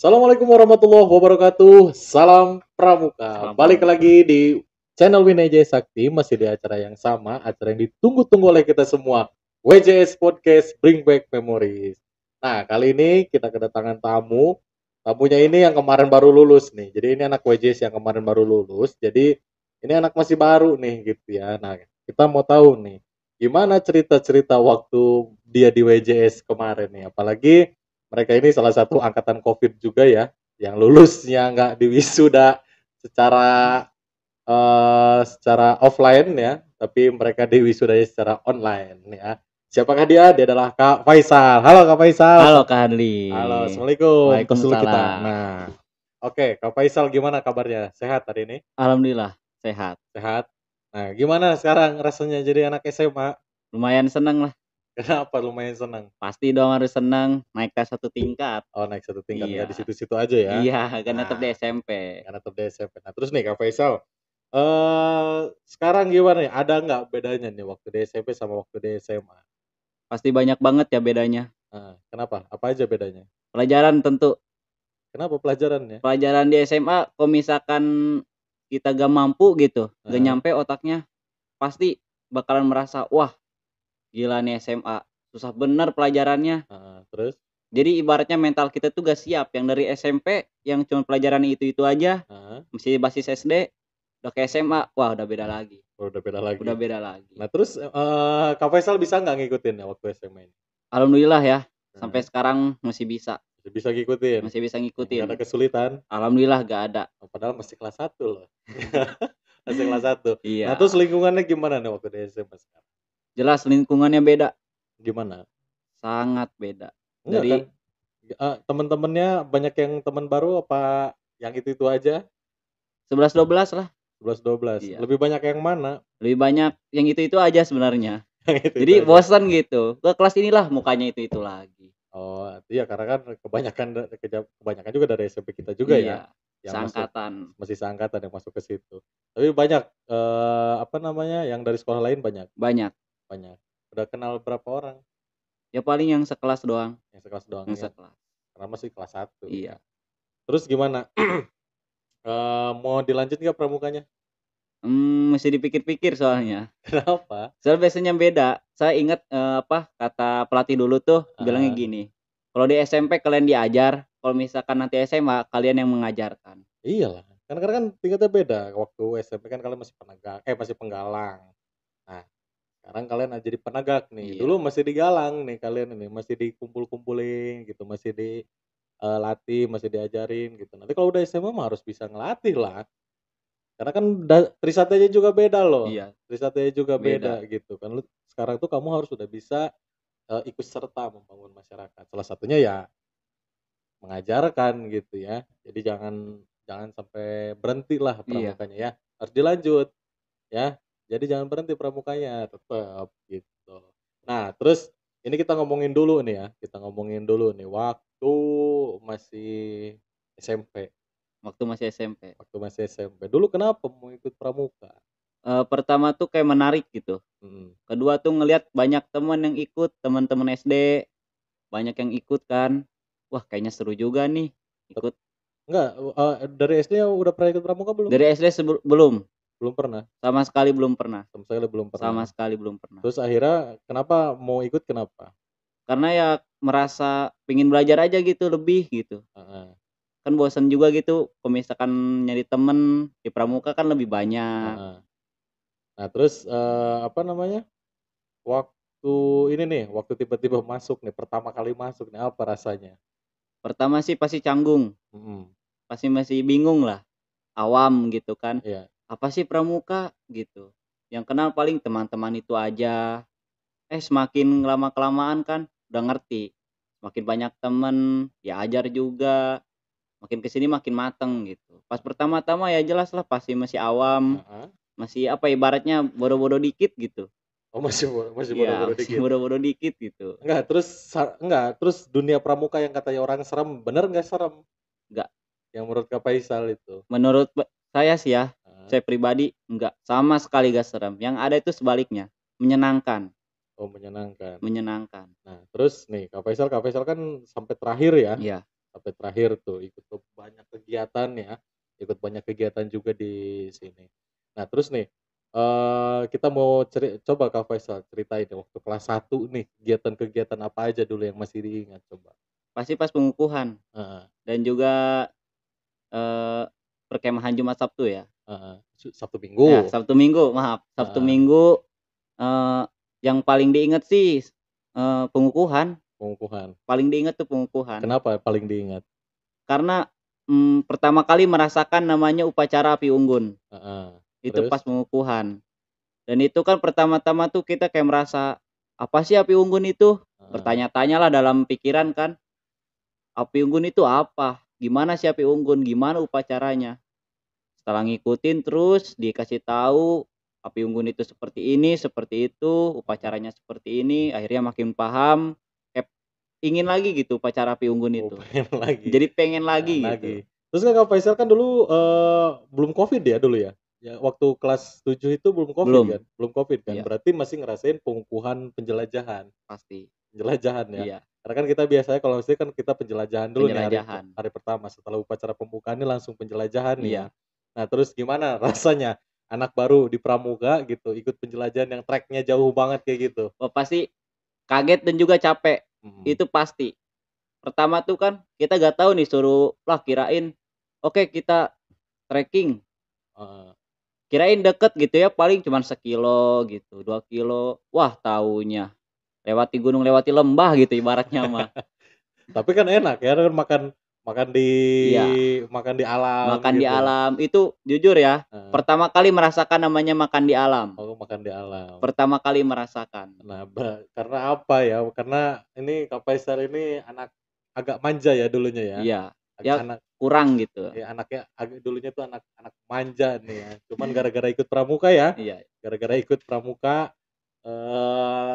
Assalamualaikum warahmatullahi wabarakatuh. Salam Pramuka. Salam Balik Pramuka. lagi di channel WNJ Sakti, masih di acara yang sama, acara yang ditunggu-tunggu oleh kita semua. WJS Podcast Bring Back Memories. Nah, kali ini kita kedatangan tamu. Tamunya ini yang kemarin baru lulus nih. Jadi ini anak WJS yang kemarin baru lulus. Jadi ini anak masih baru nih gitu ya. Nah, kita mau tahu nih gimana cerita-cerita waktu dia di WJS kemarin nih. Apalagi mereka ini salah satu angkatan COVID juga ya, yang lulusnya nggak di wisuda secara secara offline ya, tapi mereka di wisudanya secara online ya. Siapakah dia? Dia adalah Kak Faisal. Halo Kak Faisal. Halo Kak Hadli. Halo, Assalamualaikum. Tos dulu kita. Waalaikumsalam. Nah, oke, Kak Faisal gimana kabarnya? Sehat hari ini? Alhamdulillah sehat. Sehat. Nah, gimana sekarang rasanya jadi anak SMA? Lumayan seneng lah. Kenapa lumayan senang? Pasti dong harus seneng naik ke satu tingkat. Oh, naik satu tingkat, nggak di Iya. situ-situ aja ya? Iya, kan tetap di Nah, SMP. karena tetap di SMP. Nah, terus nih Kak Faisal, sekarang gimana nih? Ada nggak bedanya nih waktu di SMP sama waktu di SMA? Pasti banyak banget ya bedanya. Kenapa? Apa aja bedanya? Pelajaran tentu. Kenapa pelajarannya? Pelajaran di SMA kalau misalkan kita gak mampu gitu, gak Heeh, nyampe otaknya, pasti bakalan merasa, wah gila nih SMA, susah bener pelajarannya. terus? Jadi ibaratnya mental kita tuh gak siap, yang dari SMP yang cuma pelajaran itu aja, Heeh, masih basis SD, udah ke SMA, wah udah beda lagi, udah beda lagi. udah beda lagi. Nah, terus Kak Faisal bisa nggak ngikutin ya waktu SMA ini? Alhamdulillah ya, sampai Heeh, sekarang masih bisa bisa ngikutin? Nggak ada ngikutin. kesulitan? Alhamdulillah gak ada. Padahal masih kelas 1 loh. Masih kelas 1. Nah, terus Iya, lingkungannya gimana nih waktu di SMA sekarang? jelas lingkungannya beda, Gimana? sangat beda. Enggak kan? Dari Temen-temennya banyak yang teman baru apa yang itu-itu aja? 11-12 lah. 11, 12. Iya, Lebih banyak yang mana? lebih banyak yang itu aja sebenarnya. Yang itu-itu Jadi aja? bosan gitu, ke kelas inilah mukanya itu lagi. Oh, iya karena kan kebanyakan juga dari SMP kita juga ya, Iya, yang seangkatan. masih seangkatan yang masuk ke situ. Tapi banyak, apa namanya, yang dari sekolah lain banyak? Banyak. Banyak. Udah kenal berapa orang? Ya paling yang sekelas doang, Yang sekelas doang yang ya? sekelas. Karena masih kelas 1 ya. Iya. Terus gimana? Mau dilanjut nggak pramukanya? Mesti dipikir-pikir soalnya. Kenapa? Soalnya biasanya beda. Saya ingat, kata pelatih dulu tuh bilangnya Heeh. gini, "Kalau di SMP kalian diajar, kalau misalkan nanti SMA kalian yang mengajarkan." Iyalah, karena kan tingkatnya beda. Waktu SMP kan kalian masih penggalang. Nah, sekarang kalian jadi penegak nih. Iya, Dulu masih digalang nih kalian ini, masih dikumpul-kumpulin gitu, masih latih, masih diajarin gitu. Nanti kalau udah SMA mah harus bisa ngelatih lah. Karena kan trisatenya juga beda loh. iya, Trisatenya juga beda. beda gitu kan. Sekarang tuh kamu harus sudah bisa ikut serta membangun masyarakat. Salah satunya ya mengajarkan gitu ya. Jadi jangan jangan sampai berhenti lah Iya. pramukanya ya. Harus dilanjut ya. Jadi jangan berhenti pramukanya, tetap gitu. Nah, terus ini kita ngomongin dulu nih ya. Kita ngomongin dulu nih waktu masih SMP. Waktu masih SMP. Waktu masih SMP. Dulu kenapa mau ikut pramuka? Pertama tuh kayak menarik gitu, Mhm. kedua tuh ngelihat banyak teman yang ikut, teman-teman SD, banyak yang ikut kan. Wah kayaknya seru juga nih Tep ikut. Enggak, dari SD udah pernah ikut pramuka belum? Dari SD belum, Belum pernah? sama sekali belum pernah, Sama sekali belum sama pernah. sekali belum pernah. Terus akhirnya kenapa mau ikut kenapa? Karena ya merasa pengen belajar aja gitu lebih gitu. Heeh, Kan bosan juga gitu kalau misalkan nyari temen di pramuka kan lebih banyak. heeh. Nah terus, apa namanya, waktu ini nih, waktu tiba-tiba masuk nih, pertama kali masuk nih, apa rasanya? Pertama sih pasti canggung, Mhm, pasti masih bingung lah, awam gitu kan. iya. Apa sih pramuka gitu. Yang kenal paling teman-teman itu aja. Semakin lama-kelamaan kan udah ngerti. Makin banyak temen, ya ajar juga, makin ke sini makin mateng gitu. Pas pertama-tama ya jelas lah pasti masih awam, Heeh. masih apa ibaratnya bodoh-bodoh dikit gitu. Oh masih Iya, bodo-bodo masih dikit? bodoh-bodoh dikit gitu. Enggak, terus dunia pramuka yang katanya orang serem, bener nggak serem? Enggak, Yang menurut Kak Faisal itu? menurut saya sih ya, Heeh. saya pribadi enggak, sama sekali gak serem. Yang ada itu sebaliknya, menyenangkan, Oh menyenangkan. menyenangkan. Nah terus nih Kak Faisal kan sampai terakhir ya, Iya, sampai terakhir tuh ikut ke banyak kegiatan ya, ikut banyak kegiatan juga di sini. Nah terus nih, kita mau coba Kak Faisal ceritain deh waktu kelas 1 nih, kegiatan-kegiatan apa aja dulu yang masih diingat coba? Pasti pas pengukuhan Heeh, dan juga, eee, perkemahan Jumat Sabtu ya. heeh, Sabtu Ya, Minggu? Sabtu Minggu, maaf, Sabtu Heeh, Minggu, eee, yang paling diingat sih, pengukuhan, pengukuhan. paling diingat tuh pengukuhan. Kenapa paling diingat? Karena, pertama kali merasakan namanya upacara api unggun, Heeh, itu terus? pas pengukuhan. Dan itu kan pertama-tama tuh kita kayak merasa, "Apa sih api unggun itu?" Heeh, Bertanya-tanyalah dalam pikiran kan, "Api unggun itu apa? Gimana sih api unggun? Gimana upacaranya?" Setelah ngikutin terus dikasih tahu, api unggun itu seperti ini, seperti itu, heeh. upacaranya seperti ini, akhirnya makin paham, kayak ingin lagi gitu upacara api unggun Oh itu. pengen lagi, Jadi pengen pengen lagi gitu. lagi. Terus kan Kak Faisal kan dulu, belum Covid ya dulu ya? Ya waktu kelas 7 itu belum Covid Belum, kan? Belum Covid kan? iya, Berarti masih ngerasain pengukuhan penjelajahan pasti. penjelajahan ya? Iya, Karena kan kita biasanya kalau sih kan kita penjelajahan dulu nih penjelajahan. hari pertama, setelah upacara pembukaan ini langsung penjelajahan nih ya. Iya. Nah terus gimana rasanya anak baru di pramuka gitu, ikut penjelajahan yang track-nya jauh banget kayak gitu? Oh, pasti kaget dan juga capek, Mhm, itu pasti. Pertama tuh kan kita nggak tahu nih suruh lah kirain, oke kita trekking, heeh. kirain deket gitu ya paling cuman 1 kilo gitu, 2 kilo, wah taunya lewati gunung, lewati lembah gitu ibaratnya mah. Tapi kan enak ya kan makan makan di Iya, makan di alam makan di gitu. alam itu jujur ya, Heeh. pertama kali merasakan namanya makan di alam, Oh, makan di alam. pertama kali merasakan. Nah, karena apa ya, karena ini Kak Faisal ini anak agak manja ya dulunya ya? Iya, Agak ya anak kurang gitu. ya anaknya agak dulunya tuh anak anak manja nih ya. Cuman gara-gara ikut pramuka ya, Iya, gara-gara ikut pramuka,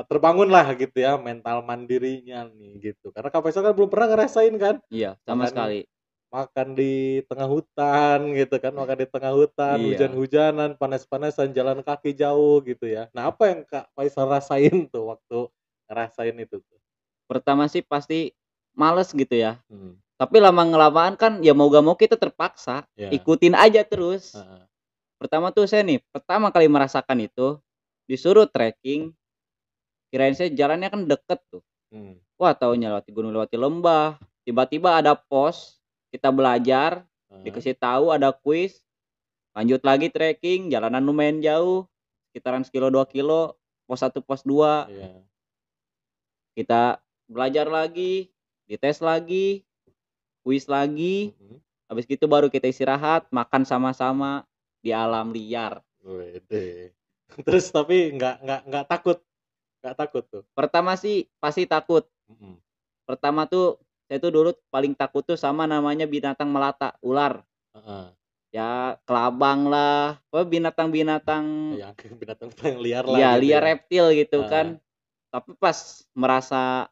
terbangunlah gitu ya mental mandirinya nih gitu. Karena Kak Faisal kan belum pernah ngerasain kan iya sama makan sekali. makan di tengah hutan gitu kan, makan di tengah hutan, Iya. hujan-hujanan, panas-panasan, jalan kaki jauh gitu ya. Nah, apa yang Kak Faisal rasain tuh waktu ngerasain itu tuh? Pertama sih pasti males gitu ya, Mhm, tapi lama-kelamaan kan ya mau gak mau kita terpaksa, iya, ikutin aja terus. heeh, Pertama tuh saya nih, pertama kali merasakan itu, disuruh trekking, kirain saya jalannya kan deket tuh. mmm, Wah taunya lewati gunung, lewati lembah, tiba-tiba ada pos, kita belajar, heeh, dikasih tahu ada kuis, lanjut lagi trekking, jalanan lumayan jauh, sekitaran sekilo 2 kilo, pos 1 pos 2 iya, kita belajar lagi, dites lagi, kuis lagi. mhm, Habis gitu baru kita istirahat, makan sama-sama di alam liar. wede. Terus tapi nggak takut tuh? Pertama sih pasti takut. Mhm, Pertama tuh saya tuh dulu paling takut tuh sama namanya binatang melata, ular. heeh, Ya kelabang lah, pokoknya binatang-binatang yang binatang yang liar lah iya gitu liar ya? reptil gitu Heeh, kan. Tapi pas merasa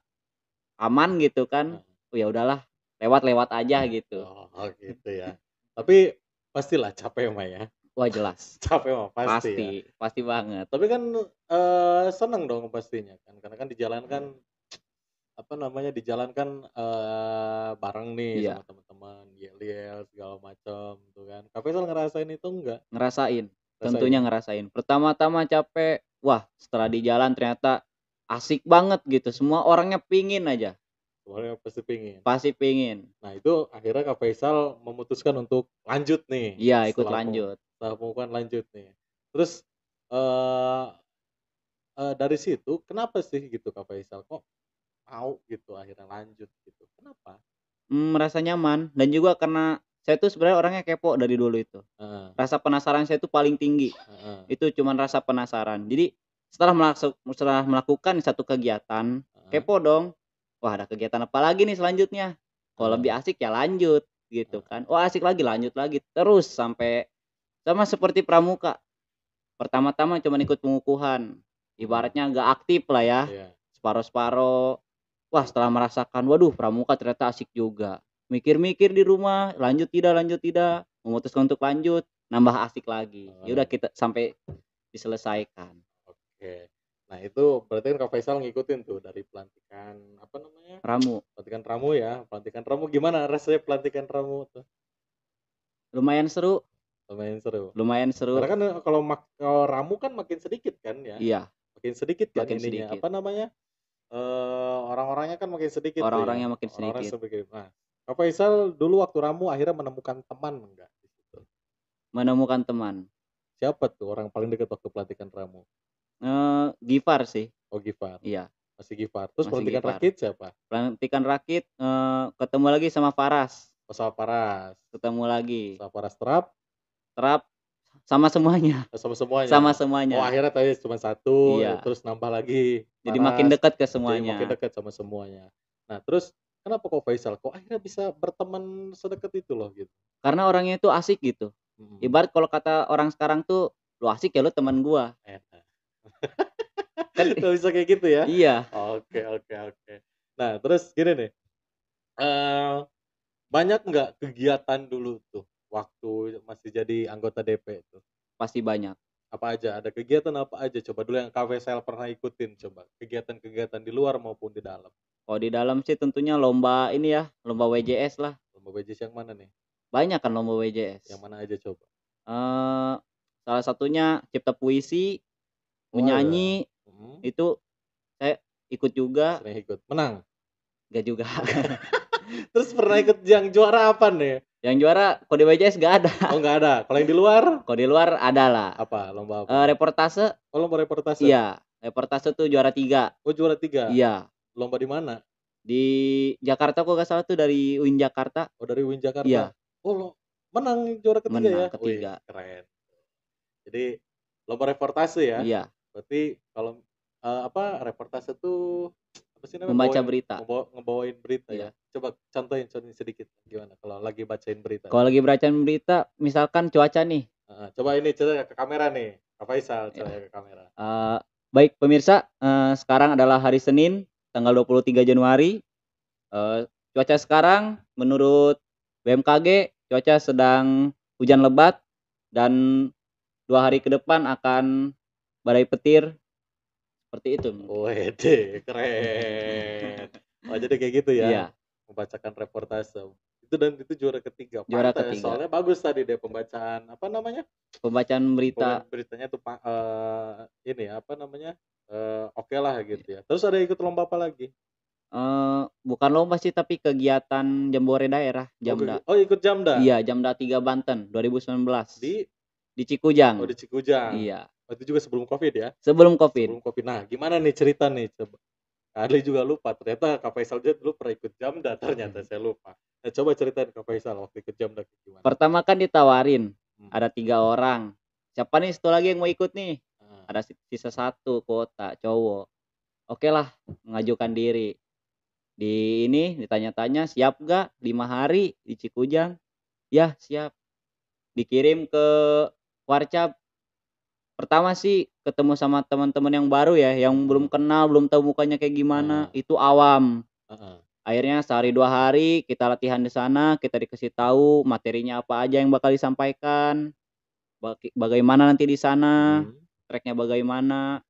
aman gitu kan, heeh. oh ya udahlah lewat-lewat aja gitu. Oh, gitu ya. Tapi pastilah capek mah ya? Wah jelas, Capek mah pasti ya? pasti, pasti banget. Tapi kan, seneng dong pastinya kan, karena kan di jalan kan, apa namanya, di jalan kan, bareng nih sama Iya, teman-teman, yel-yel segala macam tuh kan. Kak Faisal ngerasain itu enggak? ngerasain, tentunya Rasain? ngerasain. Pertama-tama capek, wah setelah di jalan ternyata asik banget gitu, semua orangnya pingin aja, Semuanya pasti pengen. pasti pingin. Nah itu akhirnya Kak Faisal memutuskan untuk lanjut nih, Iya ikut lanjut. setelah pembukaan lanjut nih. Terus, eee dari situ kenapa sih gitu Kak Faisal, kok mau gitu akhirnya lanjut gitu, kenapa? Merasa nyaman dan juga karena saya tuh sebenarnya orangnya kepo dari dulu itu. Heeh, Rasa penasaran saya tuh paling tinggi, heeh, itu cuman rasa penasaran. Jadi setelah melakukan satu kegiatan, heeh, kepo dong, wah ada kegiatan apa lagi nih selanjutnya? Kalau lebih heeh, asik ya lanjut, gitu heeh, kan. Wah asik lagi, lanjut lagi, terus sampai sama seperti pramuka, pertama-tama cuman ikut pengukuhan, mhm, ibaratnya nggak aktif lah ya, iya, separuh-separuh. Wah setelah merasakan, waduh pramuka ternyata asik juga. Mikir-mikir di rumah, lanjut tidak, memutuskan untuk lanjut, nambah asik lagi. Ya udah heeh, kita sampai diselesaikan. oke. Nah itu berarti kan Kak Faisal ngikutin tuh dari pelantikan apa namanya? Ramu. Pelantikan Ramu ya. Pelantikan Ramu gimana rasanya pelantikan Ramu tuh? Lumayan seru, Lumayan seru. lumayan Karena seru. kan kalau Ramu kan makin sedikit kan ya. Iya, Makin sedikit kan makin ininya. sedikit. Apa namanya? Orang-orangnya kan makin sedikit tuh ya. Orang-orangnya makin Orang-orang sedikit. sedikit. Nah, Kak Faisal dulu waktu Ramu akhirnya menemukan teman enggak di situ? Menemukan teman. Siapa tuh orang paling dekat waktu pelantikan Ramu? Gifar sih. Oh Gifar. Iya, Masih Gifar. Terus masih pelantikan Gifar. Rakit siapa? Pelantikan Rakit ketemu lagi sama Faras. Pesawat Paras. Ketemu lagi. Pesawat Paras Terap. Terap sama semuanya. Sama semuanya. Sama Oh semuanya. akhirnya tadi cuma satu, Iya. terus nambah lagi. Jadi makin Paras. dekat ke Jadi makin semuanya. dekat sama semuanya. Nah terus kenapa kok Faisal kok akhirnya bisa berteman sedekat itu loh gitu? Karena orangnya itu asik gitu. Ibarat kalau kata orang sekarang tuh, lu asik ya lu teman gua. Kan Gak bisa kayak gitu ya? iya. Oke. Nah terus gini nih, banyak nggak kegiatan dulu tuh waktu masih jadi anggota DP tuh? Pasti banyak. Apa aja? Ada kegiatan apa aja? Coba dulu yang Kak Faisal pernah ikutin coba. Kegiatan-kegiatan di luar maupun di dalam. Kalau di dalam sih tentunya lomba ini ya, lomba WJS lah. Lomba BJS yang mana nih? Banyak kan lomba WJS. Yang mana aja coba? Salah satunya cipta puisi, Oh, menyanyi, itu saya ikut juga. sering ikut. Menang? Enggak juga. Terus pernah ikut yang juara apa nih? Yang juara kalau di WJS enggak ada. Oh nggak ada. Kalau yang di luar? Kalau di luar ada lah. Apa? Lomba apa? Reportase. Oh lomba reportase? Iya. Reportase tuh juara 3. Oh juara 3? Iya. Lomba di mana? Di Jakarta kok nggak salah tuh, dari UIN Jakarta. Oh dari UIN Jakarta? Iya. Oh lo menang juara ketiga ya? Menang ketiga. Wih, keren. Jadi lomba reportase ya? Iya. Berarti kalau reportase tuh apa sih namanya? Membaca berita. Ngebawain berita Iya. ya. Coba contohin sedikit gimana kalau lagi bacain berita. Kalau lagi bacain berita, misalkan cuaca nih. Coba ini cerita ke kamera nih, Kak Faisal cerita ke kamera. Baik pemirsa, sekarang adalah hari Senin, tanggal 23 Januari. Cuaca sekarang menurut BMKG cuaca sedang hujan lebat dan 2 hari ke depan akan badai petir. Seperti itu. Wede, keren. Oh jadi kayak gitu ya? Iya. Membacakan reportase. Itu juara ketiga. Juara Pantes, ketiga. soalnya bagus tadi deh pembacaan apa namanya? Pembacaan berita. Beritanya tuh ini apa namanya? Oke lah gitu ya. Terus ada ikut lomba apa lagi? Bukan lomba sih tapi kegiatan jambore daerah, Jamda. Oh ikut Jamda? Iya, Jamda 3 Banten 2019. Di Cikujang. Oh di Cikujang. Iya. Oh, itu juga sebelum Covid ya? Sebelum Covid. Nah gimana nih cerita nih coba. Adli juga lupa, ternyata Kak Faisal dulu pernah ikut Jamda, ternyata saya lupa. Nah, coba ceritain Kak Faisal waktu ikut Jamda gimana? Pertama kan ditawarin, ada 3 orang. Siapa nih satu lagi yang mau ikut nih? Ada sisa 1 kuota cowok. Oke lah, mengajukan diri. Di ini ditanya-tanya, siap gak 5 hari di Cikujang? Ya siap. Dikirim ke Warcap. Pertama sih ketemu sama teman-teman yang baru ya, yang belum kenal, belum tahu mukanya kayak gimana, itu awam. Akhirnya sehari 2 hari kita latihan di sana, kita dikasih tahu materinya apa aja yang bakal disampaikan, bagaimana nanti di sana, tracknya bagaimana.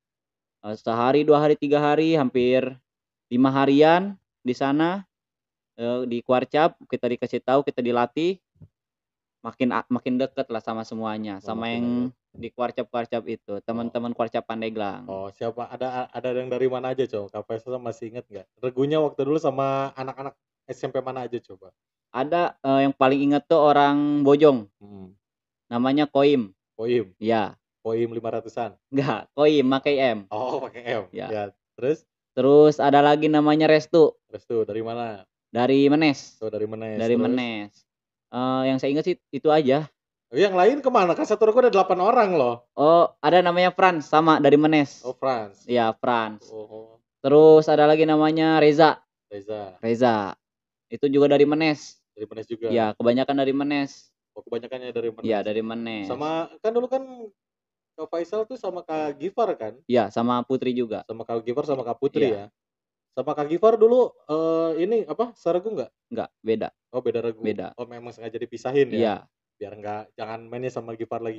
Sehari 2 hari 3 hari hampir 5 harian di sana, di Warcap kita dikasih tahu, kita dilatih, makin deket lah sama semuanya, sama yang di Warcap itu, teman-teman Warcap Pandeglang. Oh siapa, ada yang dari mana aja coba? Kak Faisal masih inget nggak? Regunya waktu dulu sama anak-anak SMP mana aja coba? Ada yang paling inget tuh orang Bojong, namanya Koim. Koim? Iya. Koim 500-an? Enggak, Koim pakai M. Oh pakai M. Ya. Terus ada lagi namanya Restu. Restu dari mana? Dari Menes. Oh dari Menes. Dari Menes. Yang saya ingat sih itu aja. Yang lain kemana? Kan satu regu ada 8 orang loh. Oh, ada namanya Frans, sama dari Menes. Oh Frans. Iya, Frans. Oh. Terus ada lagi namanya Reza. Reza. Itu juga dari Menes. Dari Menes juga. Iya, kebanyakan dari Menes. Oh, kebanyakannya dari Menes. Iya, dari Menes. Sama kan dulu kan Kak Faisal tuh sama Kak Gifar kan? Iya, sama Putri juga. Sama Kak Gifar sama Kak Putri ya. Sama Kak Gifar dulu ini apa? Seregu enggak? Enggak, beda. Oh, beda regu. Beda. Oh, memang sengaja dipisahin ya. Iya. Biar jangan mainnya sama Gifar lagi.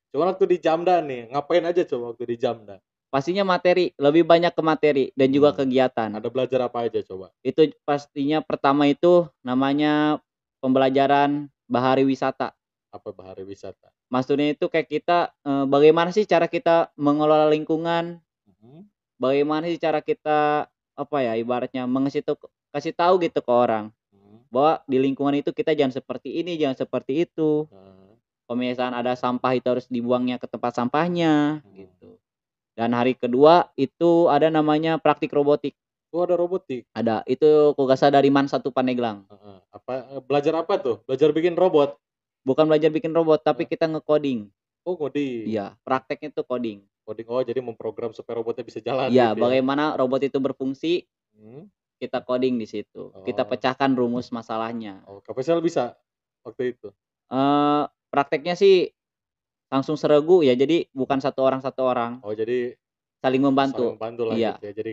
Cuma waktu di Jamda nih, ngapain aja coba waktu di Jamda? Pastinya materi, lebih banyak ke materi dan juga kegiatan. Ada belajar apa aja coba? Itu pastinya pertama itu namanya pembelajaran bahari wisata. Apa bahari wisata? Maksudnya itu kayak kita, bagaimana sih cara kita mengelola lingkungan, Mhm. bagaimana sih cara kita, apa ya, ibaratnya kasih tahu gitu ke orang, Mhm. bahwa di lingkungan itu kita jangan seperti ini, jangan seperti itu. Heeh. Kalau misalkan ada sampah itu harus dibuangnya ke tempat sampahnya, Mhm. gitu. Dan hari kedua itu ada namanya praktik robotik, Oh, ada robotik? ada. Itu kalau nggak salah dari MAN 1 Pandeglang. Heeh. Belajar apa tuh? Belajar bikin robot? Bukan belajar bikin robot, tapi Heeh. kita nge-coding. Oh, ngoding. Iya, prakteknya tuh coding. Coding, oh jadi memprogram supaya robotnya bisa jalan Iya, gitu ya? bagaimana robot itu berfungsi, Mhm. kita coding di situ. Kita Oh. pecahkan rumus masalahnya. Oh, Kak Faisal bisa waktu itu? Prakteknya sih langsung seregu ya, jadi bukan satu orang, Oh, jadi saling saling membantu. membantu lah Iya gitu ya, jadi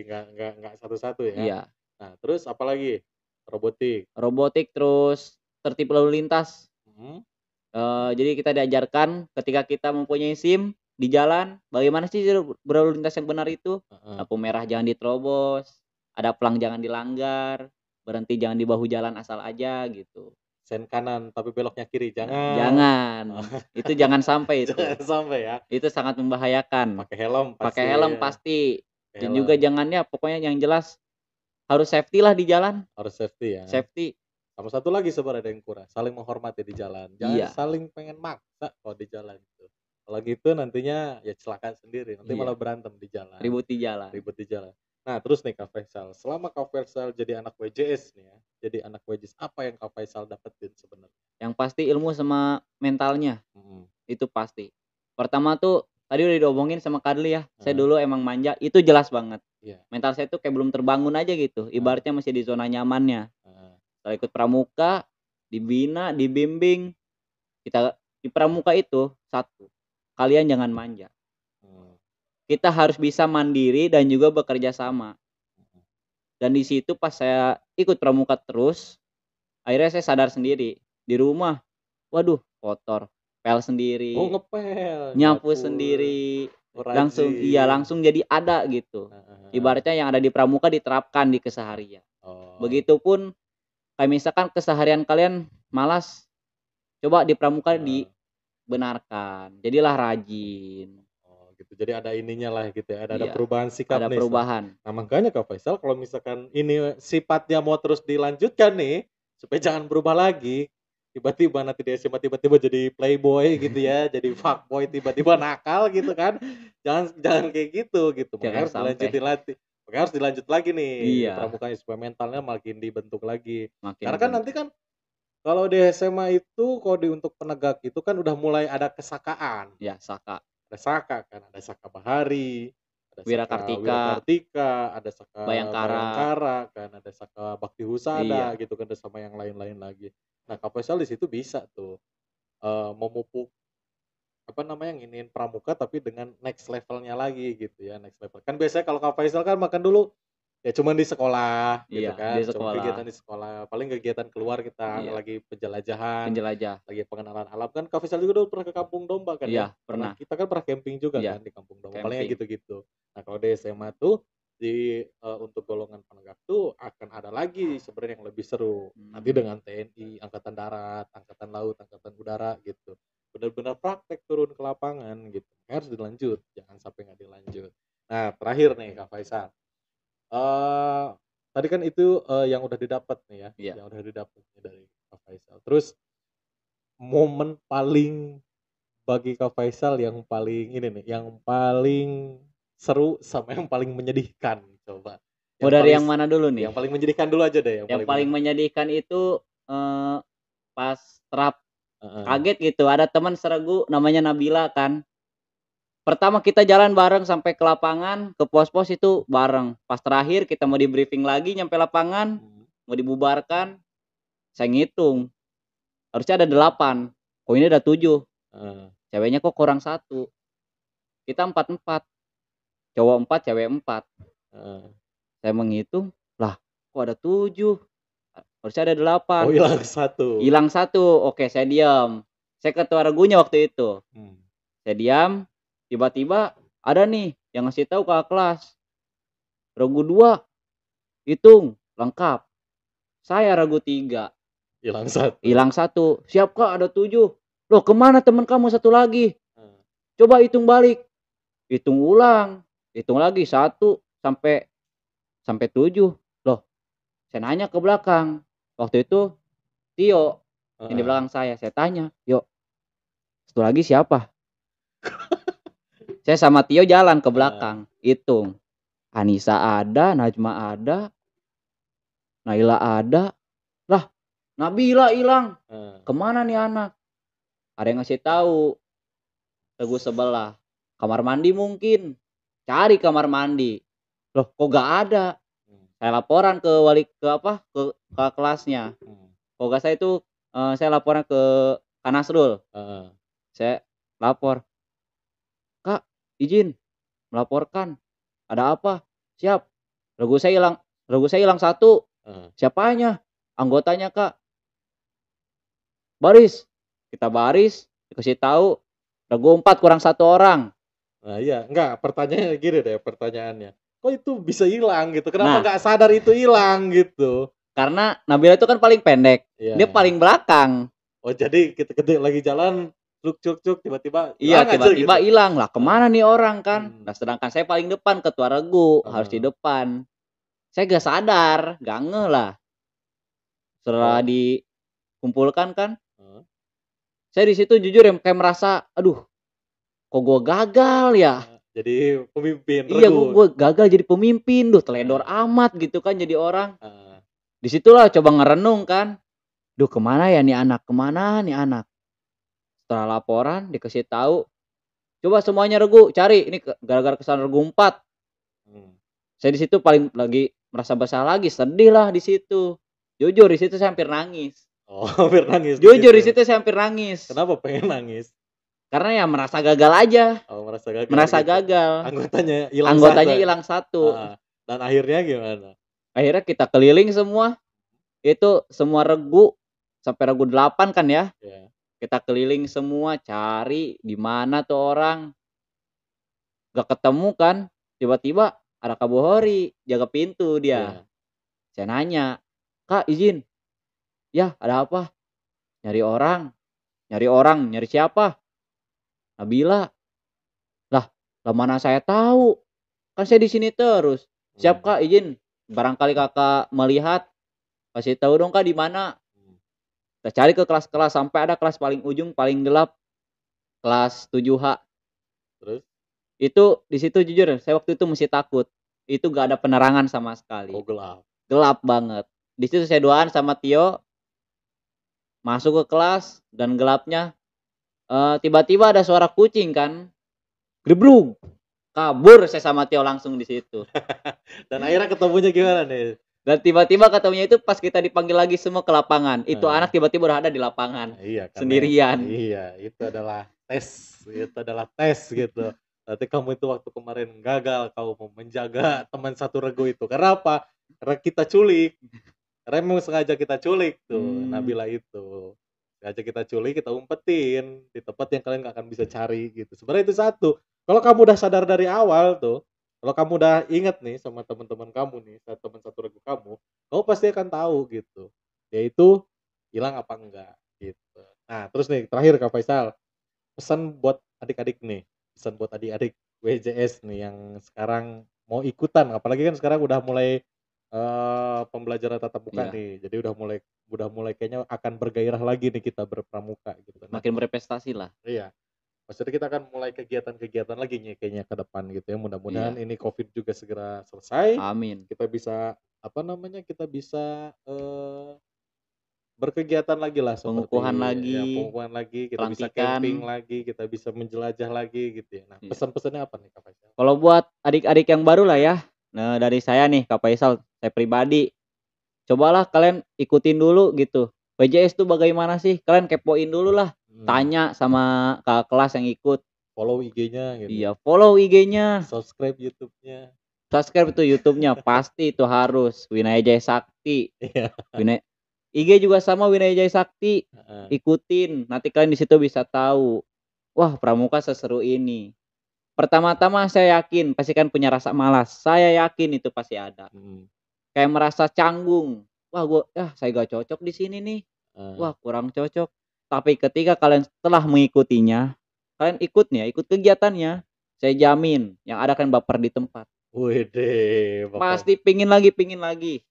nggak satu-satu ya. iya. Nah, terus apalagi? Robotik? Robotik, terus tertib lalu lintas. Mhm. Jadi kita diajarkan ketika kita mempunyai SIM di jalan, bagaimana sih berlalu lintas yang benar itu. Heeh. Lampu merah jangan diterobos, ada pelang jangan dilanggar, berhenti jangan di bahu jalan asal aja gitu. Sen kanan tapi beloknya kiri, Nah, jangan. jangan, itu jangan sampai itu. Jangan sampai ya. Itu sangat membahayakan. Pakai helm Pakai pasti helm ya, pasti, pakai dan juga helm, jangan ya pokoknya yang jelas harus safety lah di jalan, harus safety ya. safety. Sama satu lagi sebenarnya ada yang kurang, saling menghormati di jalan. Jangan Iya saling pengen maksa kalau di jalan itu. Kalau gitu nantinya ya celaka sendiri, nanti iya, malah berantem di jalan, ribut di jalan. ribet di jalan. Nah, terus nih Kak Faisal, selama Kak Faisal jadi anak WJS nih ya, jadi anak WJS apa yang Kak Faisal dapetin sebenarnya? Yang pasti ilmu sama mentalnya, Mhm. itu pasti. Pertama tuh tadi udah diomongin sama Kadli ya, saya Heeh. dulu emang manja, itu jelas banget. Iya. Mental saya tuh kayak belum terbangun aja gitu, Heeh. ibaratnya masih di zona nyamannya. Heeh. Setelah ikut pramuka, dibina, dibimbing, kita di pramuka itu satu, kalian jangan manja. Mhm. Kita harus bisa mandiri dan juga bekerja sama. Mhm. Dan di situ pas saya ikut pramuka terus, akhirnya saya sadar sendiri, di rumah, waduh kotor, pel Oh, sendiri, ngepel, nyapu nyapu, sendiri, oh rajin. langsung jadi ada gitu. Heeh, heeh. Ibaratnya yang ada di pramuka diterapkan di keseharian. Oh. Begitupun kayak misalkan keseharian kalian malas, coba di pramuka Heeh. dibenarkan, jadilah rajin. Oh gitu, jadi ada ininya lah gitu ya, ada Iya, perubahan sikap ada nih perubahan. nah makanya Kak Faisal kalau misalkan ini sifatnya mau terus dilanjutkan nih, supaya jangan berubah lagi, tiba-tiba nanti di SMA tiba-tiba jadi playboy gitu ya, jadi fuckboy tiba-tiba nakal gitu kan, jangan jangan kayak gitu, makanya Jangan harus sampai. makanya harus dilanjut lagi nih Iya, pramukanya supaya mentalnya makin dibentuk lagi. makin Karena kan nanti dibentuk. kan kalau di SMA itu kalau untuk penegak itu kan udah mulai ada kesakaan. Ya, Saka, Ada Saka kan, ada Saka Bahari, ada Saka Wirakartika, Wirakartika, ada Saka Bayangkara. Bayangkara kan, ada Saka Bakti Husada Iya, gitu kan, dan sama yang lain-lain lagi. Nah, Kak Faisal di situ bisa tuh, memupuk apa namanya, nginiin pramuka tapi dengan next levelnya lagi gitu ya, next level. Kan biasanya kalau Kak Faisal kan makan dulu ya cuman di sekolah gitu iya, di kan, cuma sekolah. kegiatan di sekolah, paling kegiatan keluar kita Iya, lagi penjelajahan, penjelajah. lagi pengenalan alam kan Kak Faisal juga dulu pernah ke Kampung Domba kan ya? Iya, pernah. Kita kan pernah camping juga Iya, kan di Kampung Domba, palingnya camping. gitu-gitu. Nah kalau di SMA tuh untuk golongan penegak tuh akan ada lagi sebenarnya yang lebih seru, nanti Mmm, dengan TNI, Angkatan Darat, Angkatan Laut, Angkatan Udara gitu. Benar-benar praktek turun ke lapangan gitu, harus dilanjut, jangan sampai nggak dilanjut. Nah terakhir nih Kak Faisal, Eee, tadi kan itu, yang udah didapat nih ya, iya. yang udah didapat nih dari Kak Faisal. Terus momen paling bagi Kak Faisal yang paling ini nih, yang paling seru sama yang paling menyedihkan coba? Mau Yang dari paling yang mana dulu nih? yang paling menyedihkan dulu aja deh, yang Yang paling paling menyedihkan. menyedihkan itu, eee, pas terap Heeh. kaget gitu, ada teman seregu namanya Nabila kan. Pertama kita jalan bareng sampai ke lapangan, ke pos-pos itu bareng. Pas terakhir kita mau di-briefing lagi nyampe lapangan, Mhm. mau dibubarkan, saya ngitung, harusnya ada 8, kok ini ada 7, Heeh. ceweknya kok kurang 1. Kita 4-4, cowok 4, cewek 4. Heeh. Saya menghitung, lah kok ada 7, harusnya ada Oh 8, hilang satu. hilang 1. Oke saya diam. Saya ketua regunya waktu itu. Mmm. Saya diam, tiba-tiba ada nih yang ngasih tahu kakak kelas, regu 2 hitung lengkap. Saya regu 3 Hilang satu. hilang 1. Siap Kak, ada 7. Loh kemana teman kamu satu lagi? Heeh. Coba hitung balik. Hitung ulang, hitung lagi 1 sampai 7. Loh, saya nanya ke belakang. Waktu itu Tio yang di Heeh. belakang saya tanya, "Yo, satu lagi siapa?" Saya sama Tio jalan ke belakang, hitung. Anissa ada, Najma ada, Naila ada. Lah, Nabila hilang. Heeh. Kemana nih anak? Ada yang ngasih tahu, regu sebelah. Kamar mandi mungkin. Cari kamar mandi. Loh, kok gak ada? Saya laporan ke ke kelasnya. Kalau gak saya itu saya laporan ke Kak Nasrul. Heeh. Saya lapor, "Kak, izin melaporkan. Ada apa?" "Siap. Regu saya hilang 1. Heeh. "Siapanya?" "Anggotanya, Kak." "Baris." Kita baris, dikasih tahu regu 4 kurang 1 orang. Nah iya, enggak, pertanyaannya gini deh pertanyaannya, kok itu bisa hilang gitu? Kenapa Nah, nggak sadar itu hilang gitu? karena Nabila itu kan paling pendek, dia Iya. paling belakang. Oh jadi kita lagi jalan, cuk tiba-tiba Iya, hilang aja tiba-tiba gitu? hilang. Lah Heeh. kemana nih orang kan? Nah, sedangkan saya paling depan, ketua regu, harus di Heeh. depan. Saya gak sadar, gak ngeh lah. Setelah Oh. dikumpulkan kan, Heeh. saya di situ jujur ya kayak merasa, aduh, kok gua gagal ya? Jadi pemimpin Iya, regu. gua gagal jadi pemimpin, duh teledor Heeh. amat gitu kan jadi orang. Heeh. Di situlah coba ngerenung kan, duh kemana ya nih anak, kemana nih anak? Setelah laporan dikasih tahu, coba semuanya regu cari, ini gara-gara kesalahan regu 4. Saya di situ paling lagi merasa bersalah lagi, sedih lah di situ. Jujur di situ saya hampir nangis. Oh, hampir nangis di Jujur di situ. situ saya hampir nangis. Kenapa pengen nangis? Karena ya merasa gagal aja, Oh, merasa gagal merasa gitu. gagal. Anggotanya hilang Anggotanya satu. hilang 1. Heeh. Dan akhirnya gimana? Akhirnya kita keliling semua, itu semua regu sampai regu 8 kan ya. Ya. Kita keliling semua cari di mana tuh orang. Gak ketemu kan. Tiba-tiba ada Kak Bohori jaga pintu dia. Iya. Saya nanya, "Kak, izin." "Ya, ada apa?" "Nyari orang." "Nyari orang, nyari siapa?" "Nabila." "Lah, lah mana saya tahu? Kan saya di sini terus." "Siap, Kak, izin. Barangkali Kakak melihat, kasih tahu dong Kak di mana." Kita cari ke kelas-kelas sampai ada kelas paling ujung, paling gelap, kelas 7H. Terus? Itu di situ jujur saya waktu itu masih takut. Itu gak ada penerangan sama sekali. Oh, gelap. Gelap banget. Di situ saya doaan sama Tio, masuk ke kelas dan gelapnya tiba-tiba ada suara kucing kan, grebrug. Kabur saya sama Tio langsung di situ. Dan akhirnya ketemunya gimana nih? Dan tiba-tiba ketemunya itu pas kita dipanggil lagi semua ke lapangan. Itu anak tiba-tiba udah ada di lapangan. Iya, karena Sendirian. iya, itu adalah tes gitu. Berarti kamu itu waktu kemarin gagal kamu menjaga teman satu regu itu. Karena apa? Karena kita culik. Karena emang sengaja kita culik tuh Nabila itu. Sengaja kita culik, kita umpetin di tempat yang kalian gak akan bisa cari gitu. Sebenarnya itu satu. Kalau kamu udah sadar dari awal tuh, kalau kamu udah inget nih sama teman-teman kamu nih, teman satu regu kamu pasti akan tahu gitu. Yaitu hilang apa enggak gitu. Nah, terus nih terakhir Kak Faisal, pesan buat adik-adik nih, pesan buat adik-adik WJS nih yang sekarang mau ikutan, apalagi kan sekarang udah mulai pembelajaran tatap muka Iya. nih. Jadi udah mulai kayaknya akan bergairah lagi nih kita berpramuka gitu. Nah, Makin berprestasi lah. iya. Maksudnya kita akan mulai kegiatan-kegiatan lagi nih kayaknya ke depan gitu ya. Mudah-mudahan Iya. ini Covid juga segera selesai. Amin. Kita bisa apa namanya? Kita bisa berkegiatan lagi lah seperti Pengukuhan ya lagi, pengukuhan lagi, kita bisa pelantikan. camping lagi, kita bisa menjelajah lagi gitu ya. Nah, Iya. pesan-pesannya apa nih Kak Faisal? Kalau buat adik-adik yang baru lah ya, nah dari saya nih Kak Faisal, saya pribadi, cobalah kalian ikutin dulu gitu. WJS tuh bagaimana sih? Kalian kepoin dulu lah, tanya sama kakak kelas yang ikut. Follow IG-nya gitu. Iya, follow IG-nya, Subscribe YouTube-nya. subscribe tuh YouTube-nya, pasti itu harus Winaya Jaya Sakti. Iya. IG juga sama Winaya Jaya Sakti. Heeh. Ikutin, nanti kalian di situ bisa tahu. Wah, pramuka seseru ini. Pertama-tama saya yakin pasti kan punya rasa malas, saya yakin itu pasti ada. Mhm. Kayak merasa canggung, "Wah saya gak cocok di sini nih, Heeh. wah kurang cocok." Tapi ketika kalian setelah mengikutinya, kalian ikut nih ya, ikut kegiatannya, saya jamin yang ada kan baper di tempat. Widih, pokok Pasti pingin lagi,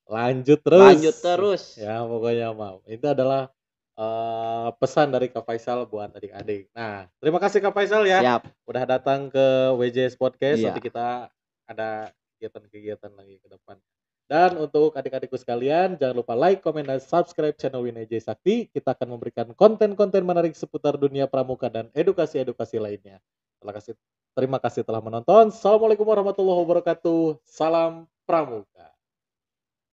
lanjut terus. lanjut terus. Ya pokoknya mah, itu adalah, pesan dari Kak Faisal buat adik-adik. Nah, terima kasih Kak Faisal ya, Siap, udah datang ke WJS Podcast, iya, nanti kita ada kegiatan-kegiatan lagi ke depan. Dan untuk adik-adikku sekalian, jangan lupa like, comment, dan subscribe channel Winajay Sakti. Kita akan memberikan konten-konten menarik seputar dunia pramuka dan edukasi-edukasi lainnya. Terima kasih telah menonton. Assalamualaikum warahmatullahi wabarakatuh. Salam Pramuka.